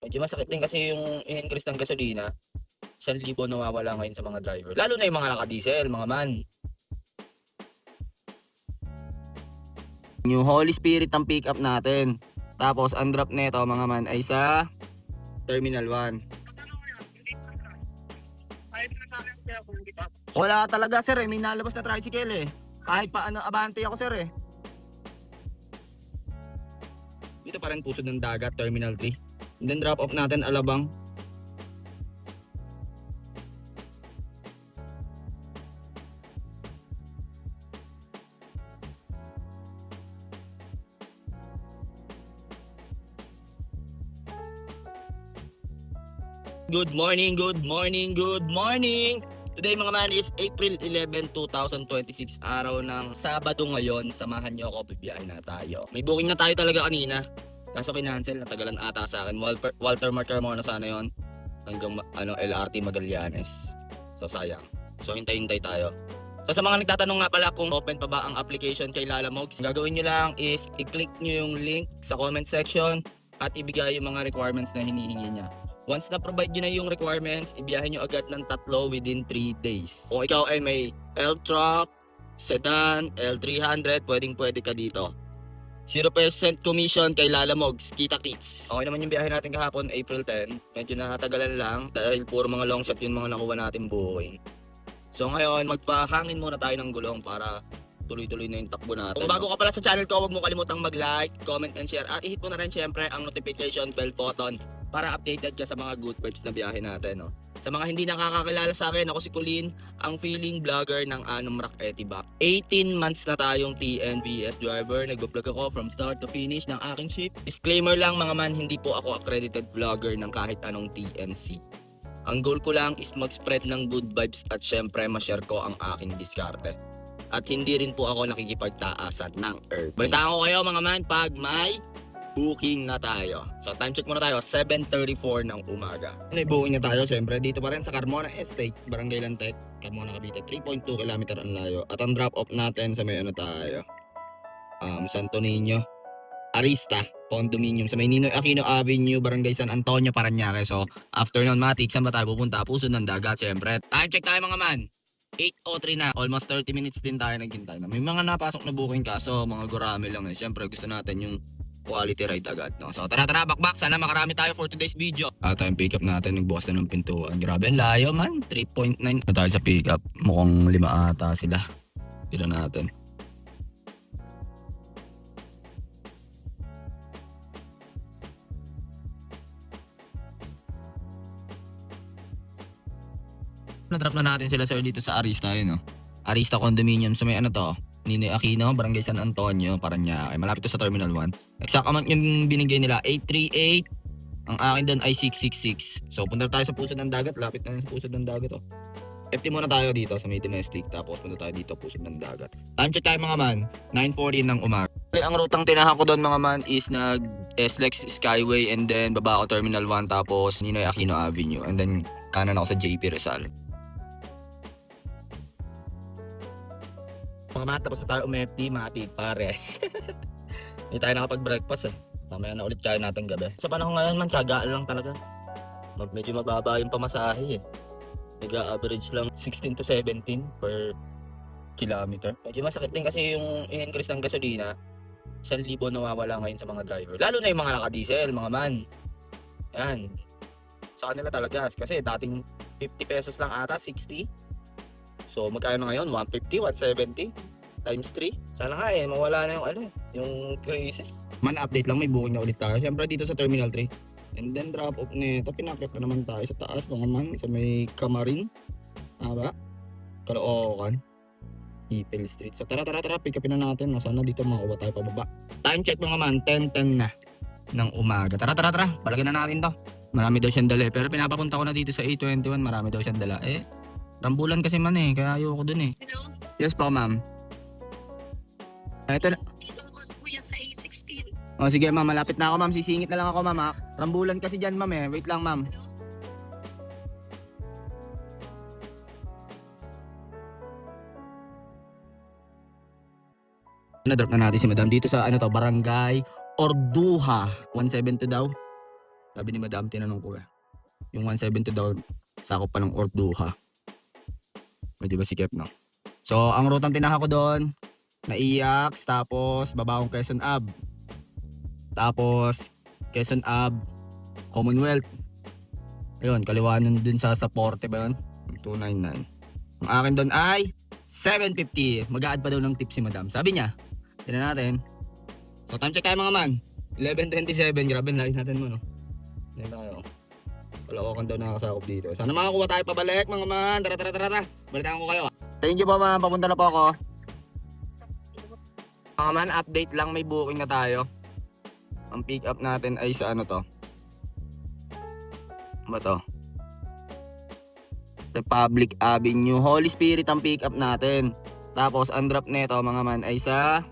Medyo masakit din kasi yung i-increase ng gasolina. 1,000 nawawala ngayon sa mga driver. Lalo na yung mga naka-diesel, mga man. New Holy Spirit ang pick up natin. Tapos ang drop nito mga man ay sa Terminal 1. Wala talaga sir eh, may nalabas na tricycle eh. Kahit pa ano, abante ako sir eh. Dito pa rin pusod ng dagat, Terminal 3. And then drop off natin Alabang. Good morning, good morning, good morning! Today mga man is April 11, 2026, araw ng Sabado ngayon. Samahan nyo ako, bibiyahin na tayo. May booking na tayo talaga kanina. Kaso kinancel, natagalan ata sa akin. Walter Marcarmona sana yon hanggang LRT Magallanes. So sayang. So hintay-hintay tayo. So sa mga nagtatanong nga pala kung open pa ba ang application kay Lalamogs, gagawin nyo lang is i-click nyo yung link sa comment section at ibigay yung mga requirements na hinihingi niya. Once na-provide nyo na yung requirements, ibiyahin nyo agad ng 3 within 3 days. Kung ikaw ay may L-Truck, Sedan, L300, pwedeng-pwede ka dito. 0% commission kay Lalamogs, kita kits. Okay naman yung biyahe natin kahapon, April 10. Medyo nakatagalan lang dahil puro mga long shot yung mga nakuha natin buhay. So ngayon, magpahangin muna tayo ng gulong para tuloy-tuloy na yung takbo natin. Kung bago ka pala sa channel ko, huwag mo kalimutang mag-like, comment, and share. At i-hit mo na rin syempre ang notification bell button para updated ka sa mga good vibes na biyahe natin. No? Sa mga hindi nakakakilala sa akin, ako si Colin, ang feeling vlogger ng Anumrak Etibac. 18 months na tayong TNVS driver. Nag-vlog ako from start to finish ng aking shift. Disclaimer lang mga man, hindi po ako accredited vlogger ng kahit anong TNC. Ang goal ko lang is mag-spread ng good vibes at syempre ma-share ko ang aking diskarte. At hindi rin po ako nakikipagtaasan ng airbase. Balitaan ko kayo mga man pag may booking na tayo. So time check muna tayo, 7:34 ng umaga. May booking na tayo syempre dito pa rin sa Carmona Estate, Barangay Lantec, Carmona Cavite. 3.2 km ang layo. At ang drop off natin sa may tayo, Santo Niño, Arista Condominium sa may Ninoy Aquino Avenue, Barangay San Antonio, Parañaque. So after nun matik, saan ba tayo pupunta? Puso ng dagat syempre. Time check tayo mga man, 8:03 na. Almost 30 minutes din tayo naghintay na. May mga napasok na booking kaso mga gurami lang eh. Syempre gusto natin yung quality ride agad, no? So tara bakbak, sana makarami tayo for today's video. Time pick up natin, nagbukas na ng pintuan. Grabe ang layo man, 3.9 na tayo sa pick up. Mukhang 5 ata sila. Pila natin. Na-drop na natin sila sir dito sa Arista yun, no? Arista Condominium sa may Ninoy Aquino, Barangay San Antonio, Parañaque. Malapit to sa Terminal 1. Exact amount yung binigay nila, 838. Ang akin doon ay 666. So punta tayo sa pusod ng dagat, lapit na sa pusod ng dagat oh. FT muna tayo dito sa may domestic, tapos punta tayo dito pusod ng dagat. Time check tayo mga man, 9:40 ng umaga. Ang rutang tinahan ko doon mga man is nag SLEX Skyway and then baba ako Terminal 1 tapos Ninoy Aquino Avenue and then kanan ako sa JP Rizal. Mga man, tapos na tayo umFT, mati pares. Hindi tayo nakapag-breakfast eh. Mamaya na ulit kaya natin gabi. Sa panahon ngayon man, tsagaan lang talaga. Medyo mababa yung pamasahe eh. Nag-average lang 16 to 17 per kilometer. Medyo masakit din kasi yung i-increase ng gasolina. 1,000 nawawala ngayon sa mga driver. Lalo na yung mga naka-diesel, mga man. Yan. Sa kanila talaga. Kasi dating 50 pesos lang ata, 60. So magkano na ngayon? 150, 170 times 3. Sana nga mawala na yung yung crisis. Man update lang, may booking na ulit tayo. Siyempre dito sa Terminal 3. And then drop off nito, pinakyat na naman tayo sa taas mga man, sa may Camarin. Aba? Caloocan. Ipil Street. So tara, pick upin na natin. Sana dito makuha tayo pababa. Time check mga man, 10:10 na ng umaga. Tara. Balagyan na natin to. Marami daw siyang dala pero pinapapunta ko na dito sa A21, marami daw siyang dala rambulan kasi man kaya ayoko dun Hello? Yes po ma'am. Ito na. Dito po kuya sa A16. O sige ma'am, malapit na ako ma'am. Sisingit na lang ako ma'am ha. Rambulan kasi dyan ma'am Wait lang ma'am. Na-drop na natin si madam dito sa Barangay Orduha. 170 daw. Sabi ni Madam, tinanong ko yung 170 daw, sakop pa ng Orduha. Di ba sikip, no? So, ang rutang tinaha ko doon, Naiax, tapos babawang Quezon Ave. Tapos, Quezon Ave, Commonwealth. Ayun, kaliwa nun dun sa Porte ba yun? 299. Ang akin doon ay 750. Mag-a-add pa daw ng tip si Madam. Sabi niya, tignan natin. So, time check tayo mga man. 11:27, grabe na live natin mo, no? Yan tayo. Kalawakan daw nakakasakop dito. Sana makakuha tayo pabalik mga man. Tara. Balitaan ko kayo. Thank you po man. Papunta na po ako. Mga man, update lang. May booking na tayo. Ang pick up natin ay sa ano to? Ba to? Republic Avenue. Holy Spirit ang pick up natin. Tapos ang drop nito mga man ay sa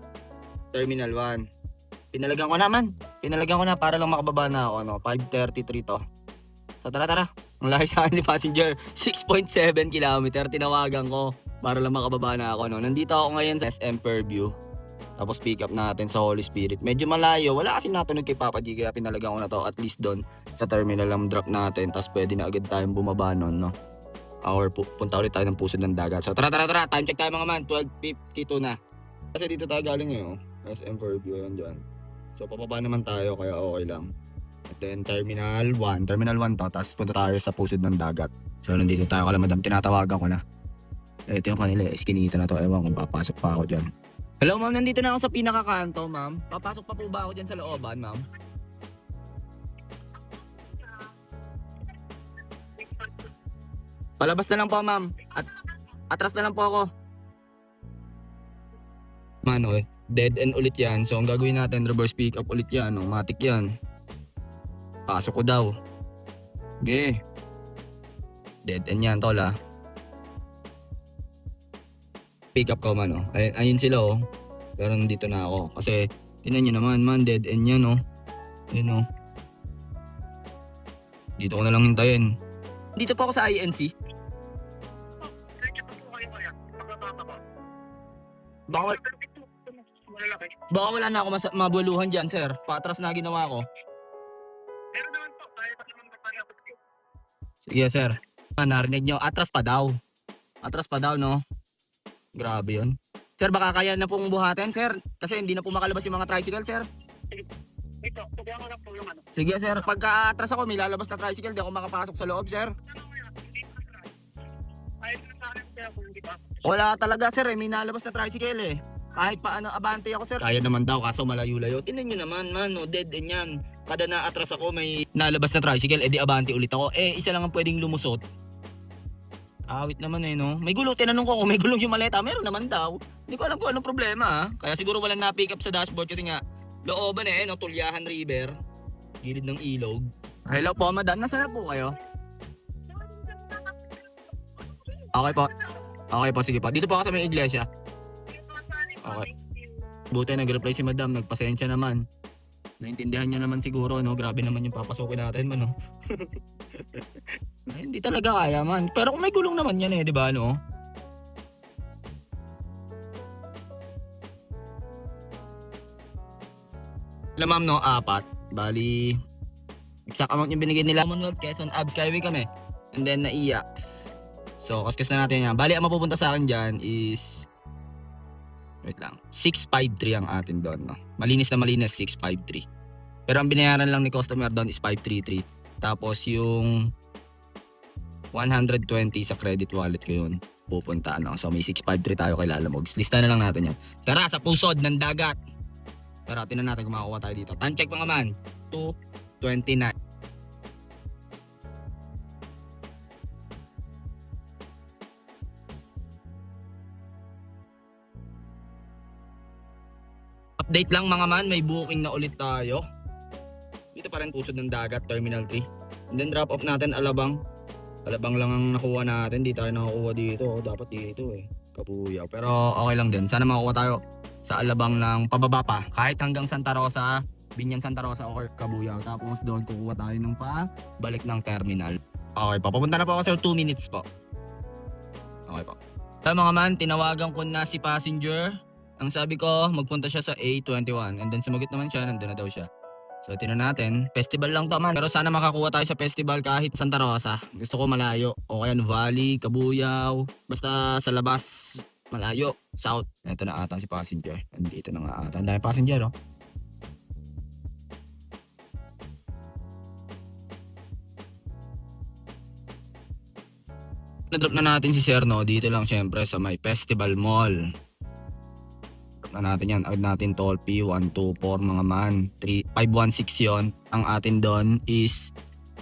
Terminal 1. Pinalagan ko na para lang makababa na ako, no? 5:33 to. So tara. Ang lahi sa akin ni passenger. 6.7 kilometer. Tinawagan ko para lang makababa na ako, no? Nandito ako ngayon sa SM Fairview. Tapos pick up natin sa Holy Spirit. Medyo malayo. Wala kasi natunog kay Papa G. Kaya pinalagan ko na to. At least doon sa terminal lang drop natin. Tapos pwede na agad tayong bumaba nun, no? Or punta ulit tayo ng pusod ng dagat. So tara. Time check tayo mga man. 12:52 na. Kasi dito tayo galing ngayon. SM Fairview yan dyan. So papaba naman tayo kaya okay lang. At then Terminal 1. Terminal 1 to. Tapos punta tayo sa pusod ng dagat. So nandito tayo kala Madam. Tinatawagan ko na. Ito yung kanila. Eskinita na to. Ewan kung papasok pa ako dyan. Hello ma'am, nandito na ako sa pinakakanto ma'am. Papasok pa po ba ako dyan sa looban ma'am? Palabas na lang po ma'am. At atras na lang po ako. Mano dead end ulit yan. So ang gagawin natin, reverse pick up ulit yan. Matic yan. Pasok ko daw. Okay. Dead end yan tol ah. Pick up ko man ayun sila pero nandito na ako kasi tinan nyo naman man dead end yan ayun dito ko na lang hintayin. Dito po ako sa INC. Baka wala na ako mabuluhan dyan sir, patras na ginawa ko. Sige sir, narinig nyo, atras pa daw no. Grabe yun. Sir, baka kaya na pong buhatin, sir. Kasi hindi na po makalabas yung mga tricycle, sir. Ito, tubihan ko na po yung ano. Sige, sir. Pagka atras ako, may lalabas na tricycle. Di ako makapasok sa loob, sir. Ayun na sa akin kaya kung hindi pa. Wala talaga, sir. May nalabas na tricycle, eh. Kahit paano, abante ako, sir. Kaya naman daw, kaso malayo-layo. Tingnan nyo naman, man. Dead end yan. Kada na-atras ako, may nalabas na tricycle. Eh, di abante ulit ako. Eh, isa lang ang pwedeng lumusot. Awit naman no. May gulong, tinanong ko kung may gulong yung maleta. Meron naman daw. Hindi ko alam kung anong problema Kaya siguro walang na-pick up sa dashboard kasi nga looban no, Tulyahan River. Gilid ng ilog. Hello po, madam. Nasaan na po kayo? Okay po, sige po. Dito po ako sa may iglesia. Okay. Buti nag-reply si madam. Nagpasensya naman. Naintindihan niyo naman siguro, no? Grabe naman yung papasukin natin, man, no? Hindi talaga kaya, man. Pero kung may gulong naman yan, di ba, no? Alam, ma'am, no? 4. Bali, exact amount yung binigay nila. Commonwealth, Quezon Ave, Skyway kami. And then, Naiax. So, kaskas na natin yan. Bali, ang mapupunta sa akin dyan is... Wait lang. 653 ang atin doon, no? Malinis na malinis, 653. Pero ang binayaran lang ni customer doon is 533. Tapos yung 120 sa credit wallet ko yun pupunta So may 653 tayo kay Lalamogs. Lista na lang natin yan. Tara sa pusod ng dagat. Tara, tinan natin kung makakuha tayo dito. Time check mga man. 2:29. Update lang mga man, may booking na ulit tayo. Dito pa rin pusod ng dagat, Terminal 3. And then drop off natin Alabang. Alabang lang ang nakuha natin, di tayo nakakuha dito. Dapat dito Kabuyaw. Pero okay lang din. Sana makakuha tayo sa Alabang ng pababa pa. Kahit hanggang Santa Rosa, Binyan Santa Rosa o Kabuyaw. Tapos doon kukuha tayo ng balik ng terminal. Okay po, papunta na po ako sa 2 minutes po. Okay po. Kaya mga man, tinawagan ko na si passenger. Ang sabi ko, magpunta siya sa A21. And then sumagot naman siya, nandun na daw siya. So, tinan natin. Festival lang to man. Pero sana makakuha tayo sa festival kahit Santa Rosa. Gusto ko malayo. O kaya Valley, Cabuyao. Basta sa labas. Malayo. South. Ito na ata si passenger. Andito na nga ata. Ang dami passenger, oh. Na-drop na natin si Sir, no? Dito lang syempre sa may Festival Mall. Drop na natin yan. Agad natin toll fee 124 mga man. 516 yon. Ang atin doon is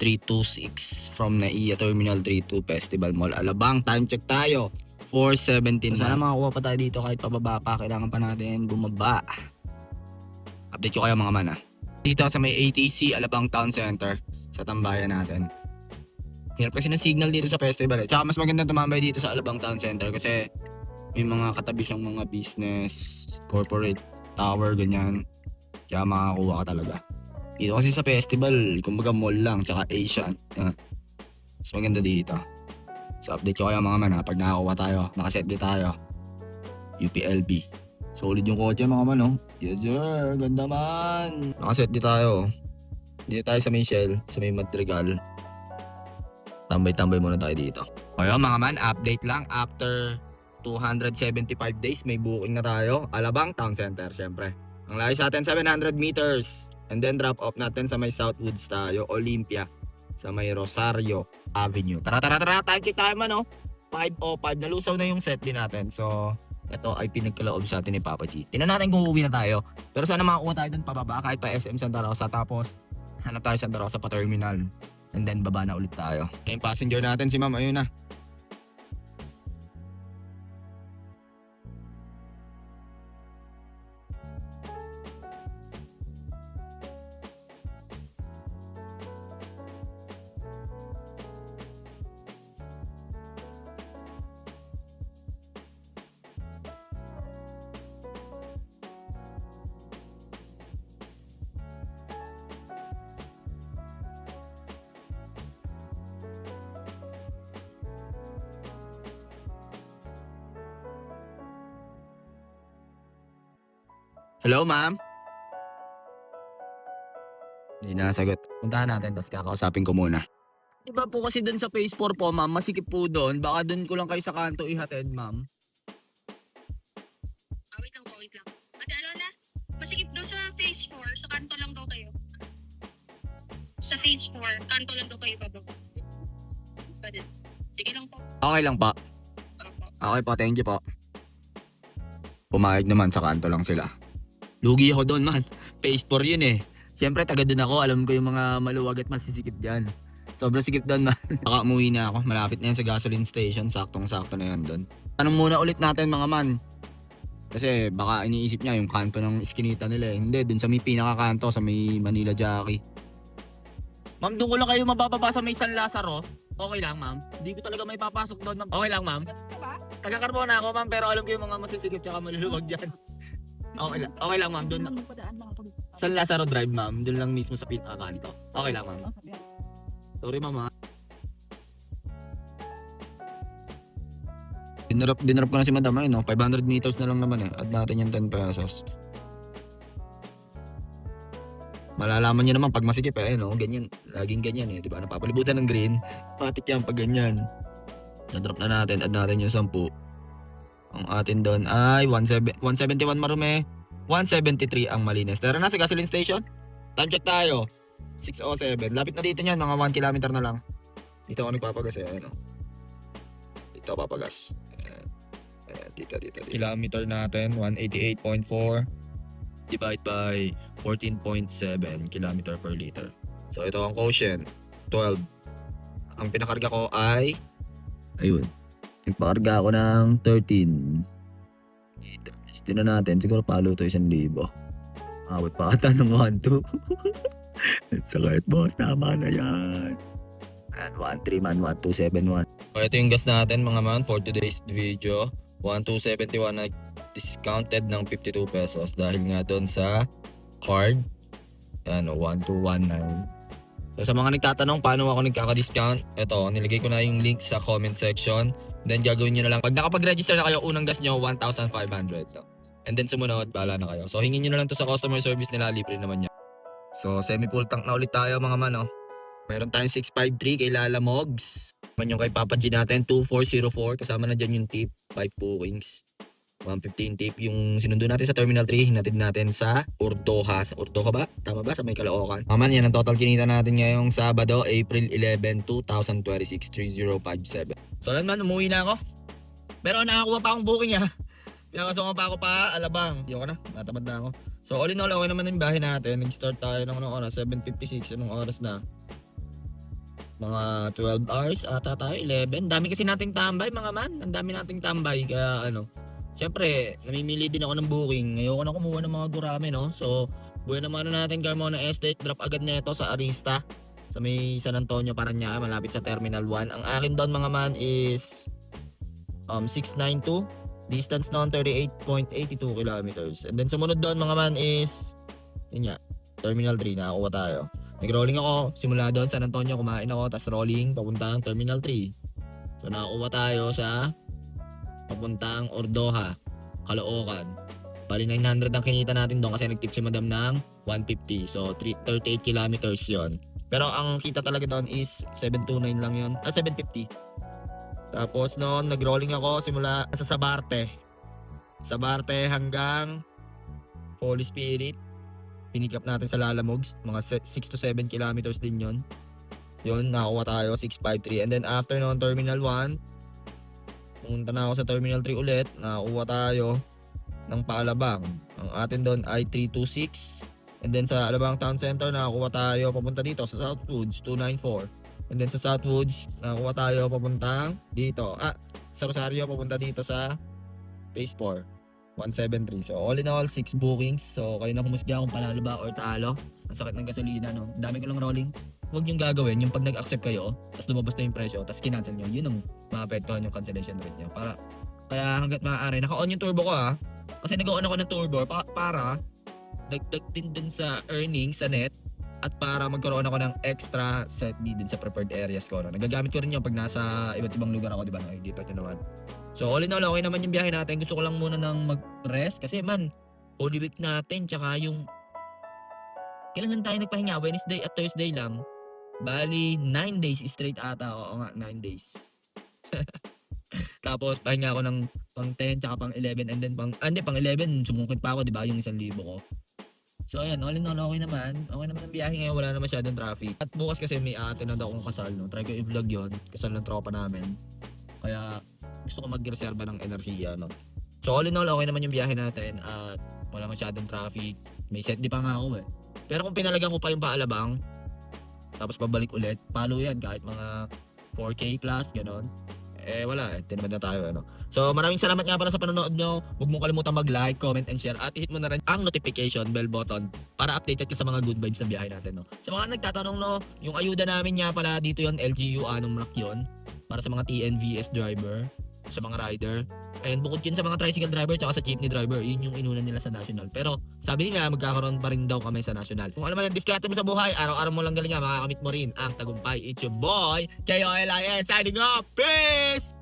326 from NAIA Terminal 32 Festival Mall Alabang. Time check tayo. 4:17. So, sana makakuha pa tayo dito kahit pababa pa. Kailangan pa natin bumaba. Update ko kayo mga man, dito sa may ATC Alabang Town Center sa tambayan natin. Hirap kasi ng signal dito sa festival, eh. Tsaka mas maganda tumambay dito sa Alabang Town Center kasi may mga katabi siyang mga business, corporate tower, ganyan. Kaya makakuha ka talaga. Dito kasi sa festival, kumbaga mall lang, tsaka Asian. Yan. Mas maganda dito. So update ko kayo mga man, pag nakakuha tayo, nakaset di tayo. UPLB. Solid yung kotse mga man, oh. Yes sir, ganda man. Nakaset di tayo. Dito tayo sa may Shell, sa may Madrigal. Tambay-tambay muna tayo dito. Kaya mga man, update lang. After 275 days, may booking na tayo. Alabang Town Center, syempre. Ang layo sa atin, 700 meters. And then drop off natin sa may Southwoods tayo, Olympia. Sa may Rosario Avenue. Tara. Time check tayo man, oh. 5:05. Nalusaw na yung set din natin. So, ito ay pinagkaloob sa atin ni Papa G. Tingnan natin kung uuwi na tayo. Pero sana makakuha tayo dun pababa kahit pa SM Santa Rosa. Tapos, hanap tayo Santa Rosa pa terminal. And then baba na ulit tayo. Yung passenger natin si ma'am, ayun na. Hello, ma'am? Hindi nasagot. Puntahan natin, tapos kakausapin ko muna. Diba po kasi dun sa phase 4 po, ma'am, masikip po doon. Baka dun ko lang kayo sa kanto ihatid, ma'am. Wait lang. Ate Alona, masikip daw sa phase 4, sa kanto lang daw kayo. Sa phase 4, kanto lang daw kayo bababa. Sige lang po. Okay lang po. Opo. Okay po, thank you po. Pumayag naman, sa kanto lang sila. Lugi ako doon, man. Phase 4 yun eh. Siyempre, taga doon ako. Alam ko yung mga maluwag at masisikip dyan. Sobrang sikip doon, man. Baka umuwi na ako. Malapit na yan sa gasoline station. Saktong-sakto na yan doon. Tanong muna ulit natin, mga man. Kasi baka iniisip niya yung kanto ng iskinita nila eh. Hindi, doon sa may pinakakanto, sa may Manila Jockey. Ma'am, doon ko lang kayo mabababa sa may San Lazaro. Okay lang, ma'am. Hindi ko talaga may papasok doon, ma'am. Okay lang, ma'am. Taga-Carbona ako, ma'am. Pero alam ko yung mga masisikip tsaka maluluwag dyan. Okay lang, ma'am. Doon San Lazaro Drive, ma'am. Doon lang mismo sa pinakakanto. Okay lang, ma'am. Sorry, ma'am. Dinrop ko na si madam, no? 500 meters na lang naman eh. Add natin yung 10 pesos. Malalaman niyo naman pag masikip eh, no? Ganyan. Laging ganyan eh, di ba? Napapalibutan ng green. Patik yan pag ganyan. Na-drop na natin. Add natin yung 10. Ang atin doon ay 171 Marume. 173 ang Malines. Tara na sa gasoline station. Time check tayo. 6:07. Lapit na dito niyan. Mga 1 kilometer na lang. Dito ako nagpapagas eh. Ano? Dito ako papagas. Dito. Kilometer natin, 188.4 divide by 14.7 kilometer per liter. So ito ang quotient, 12. Ang pinakarga ko ay, ayun, nagpakarga ako ng 13. Dito na natin, siguro palo to 1,000. Awit pa ata ng 1-2. Sakit boss, tama na yan. And 1-3 man, 1-2-7-1. So ito yung gas natin mga man for today's video. 1,271 na discounted ng 52 pesos dahil nga doon sa card. Ano, 1,219. So sa mga nagtatanong paano ako nagkaka-discount, eto, nilagay ko na yung link sa comment section. Then gagawin nyo na lang. Pag nakapag-register na kayo, unang gas nyo, 1,500. And then sumunod, bahala na kayo. So hingin nyo na lang to sa customer service nila, libre naman yan. So semi full tank na ulit tayo mga man, oh. Meron tayong 653 kay Lala Mogs. Man yung kay Papa G natin 2404 kasama na dyan yung tip 5 bookings. 115 tip yung sinundo natin sa Terminal 3, hinatid natin sa Ordoha. Sa Ordoha ba? Tama ba? Sa may Caloocan. Maman, yan ang total kinita natin ngayong Sabado, April 11, 2026, 3057. So yan man, umuwi na ako. Pero nakakuha pa akong booking Pinakasukan pa ako pa Alabang. Di ko na, natamad na ako. So all in all, okay naman yung bahay natin. Nag-start tayo ng anong oras, 7:56. Anong oras na? Mga 12 hours ata tayo, 11. Dami kasi nating tambay mga man. Ang dami nating tambay. Kaya siyempre, namimili din ako ng booking. Ayoko na kumuha ng mga gurami, no? So, buhay naman natin kaya mga estate. Drop agad na ito sa Arista. Sa may San Antonio, Parañaque, malapit sa Terminal 1. Ang akin doon mga man is 692. Distance noon 38.82 kilometers. And then sumunod doon mga man is yun nga, Terminal 3, nakakuha tayo. Nag-rolling ako, simula doon San Antonio, kumain ako, tapos rolling, papuntang Terminal 3. So nakakuha tayo sa papuntang Ordoha, Caloocan. Bali 900 ang kinita natin doon kasi nagtip si madam ng 150. So 38 kilometers yon. Pero ang kita talaga doon is 729 lang yon. 750. Tapos noon nag-rolling ako simula sa Sabarte. Sabarte hanggang Holy Spirit. Pinick up natin sa Lalamogs. Mga 6 to 7 kilometers din yon. Yun, nakakuha tayo 653. And then after noon Terminal 1, pumunta na ako sa Terminal 3 ulit. Nakakuha tayo ng Paalabang. Ang atin doon ay 326. And then sa Alabang Town Center, nakakuha tayo papunta dito sa Southwoods 294. And then sa Southwoods, nakakuha tayo papuntang dito. Sa Rosario, papunta dito sa Phase 4 173. So all in all, 6 bookings. So kayo na humusga kung panalo ba or talo. Ang sakit ng gasolina, no? Dami ko lang rolling. Huwag niyong gagawin yung pag nag-accept kayo, tapos lumabas na yung presyo, tapos kinancel nyo, yun ang maapektuhan yung cancellation rate nyo. Kaya hanggat maaari, naka-on yung turbo ko kasi nag-on ako ng turbo para dagdag din dun sa earnings sa net at para magkaroon ako ng extra set din sa preferred areas ko. No? Nagagamit ko rin yun pag nasa iba't ibang lugar ako, di ba? Nakikita nyo naman. So all in all, okay naman yung biyahe natin. Gusto ko lang muna ng mag-rest kasi man, Holy Week natin, tsaka yung kailan lang tayo nagpahinga? Wednesday at Thursday lang. Bali, 9 days straight ata. Oo nga, 9 days. Tapos, pahinga ako ng pang 10 tsaka pang 11. And then, pang 11, sumungkit pa ako, di ba? Yung 1,000 ko. So, ayan, all in all, okay naman. Okay naman ang biyahe ngayon, wala na masyadong traffic. At bukas kasi may aatin na daw akong kasal, no? Try ko i-vlog yun. Kasal ng tropa namin. Kaya, gusto ko mag-reserva ng enerhiya, no? So, all in all, okay naman yung biyahe natin. At wala masyadong traffic. May set di pa nga ako Pero kung pinalagan ko pa yung Paalabang, tapos babalik ulit, palo yan kahit mga 4K plus, gano'n. Wala tinamad na tayo, So, maraming salamat nga pala sa panonood nyo. Huwag mo kalimutan mag-like, comment, and share. At hit mo na rin ang notification bell button para updated ka sa mga good vibes na biyahe natin, Sa mga nagtatanong, yung ayuda namin nga pala dito yon LGU Anong Rock yun. Para sa mga TNVS driver, sa mga rider. And bukod yun sa mga tricycle driver tsaka sa jeepney driver, yun yung inuna nila sa national. Pero sabi nila magkakaroon pa rin daw kami sa national. Kung alam mo yung diskarte mo sa buhay, araw-araw mo lang galing makakamit mo rin ang tagumpay. It's your boy, KOLIN, signing off. Peace!